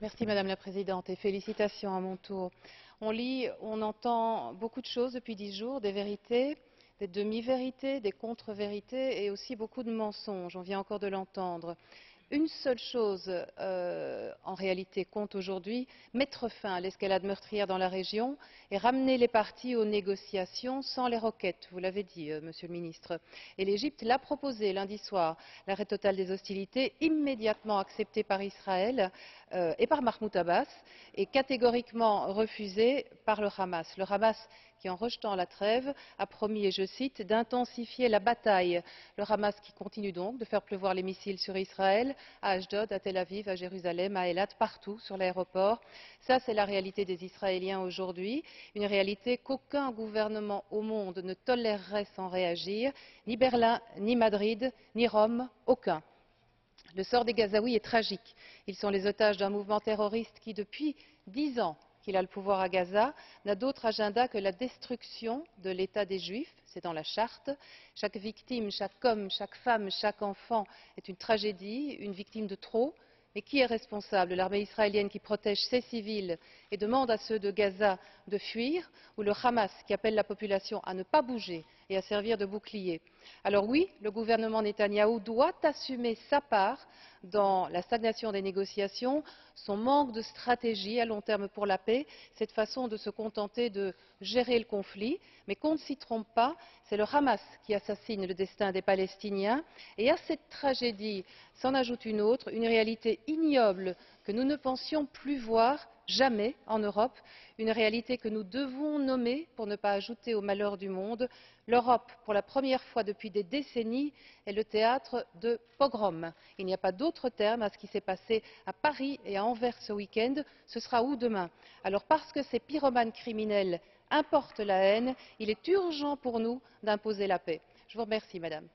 Merci Madame la Présidente et félicitations à mon tour. On lit, on entend beaucoup de choses depuis 10 jours, des vérités, des demi-vérités, des contre-vérités et aussi beaucoup de mensonges. On vient encore de l'entendre. Une seule chose en réalité compte aujourd'hui, mettre fin à l'escalade meurtrière dans la région et ramener les parties aux négociations sans les roquettes, vous l'avez dit, Monsieur le Ministre. Et l'Égypte l'a proposé lundi soir, l'arrêt total des hostilités, immédiatement accepté par Israël et par Mahmoud Abbas, et catégoriquement refusé par le Hamas. Le Hamas qui, en rejetant la trêve, a promis, et je cite, d'intensifier la bataille. Le Hamas qui continue donc de faire pleuvoir les missiles sur Israël, à Ashdod, à Tel Aviv, à Jérusalem, à Eilat, partout sur l'aéroport. Ça, c'est la réalité des Israéliens aujourd'hui, une réalité qu'aucun gouvernement au monde ne tolérerait sans réagir, ni Berlin, ni Madrid, ni Rome, aucun. Le sort des Gazaouis est tragique. Ils sont les otages d'un mouvement terroriste qui, depuis 10 ans qu'il a le pouvoir à Gaza, n'a d'autre agenda que la destruction de l'État des Juifs. C'est dans la charte. Chaque victime, chaque homme, chaque femme, chaque enfant est une tragédie, une victime de trop. Mais qui est responsable? L'armée israélienne qui protège ses civils et demande à ceux de Gaza de fuir, ou le Hamas qui appelle la population à ne pas bouger et à servir de bouclier? Alors oui, le gouvernement Netanyahou doit assumer sa part dans la stagnation des négociations, son manque de stratégie à long terme pour la paix, cette façon de se contenter de gérer le conflit. Mais qu'on ne s'y trompe pas, c'est le Hamas qui assassine le destin des Palestiniens. Et à cette tragédie s'en ajoute une autre, une réalité ignoble que nous ne pensions plus voir jamais en Europe, une réalité que nous devons nommer pour ne pas ajouter au malheur du monde. L'Europe, pour la première fois depuis des décennies, est le théâtre de pogroms. Il n'y a pas d'autre terme à ce qui s'est passé à Paris et à Anvers ce week-end. Ce sera où demain? Alors parce que ces pyromanes criminels importent la haine, il est urgent pour nous d'imposer la paix. Je vous remercie, Madame.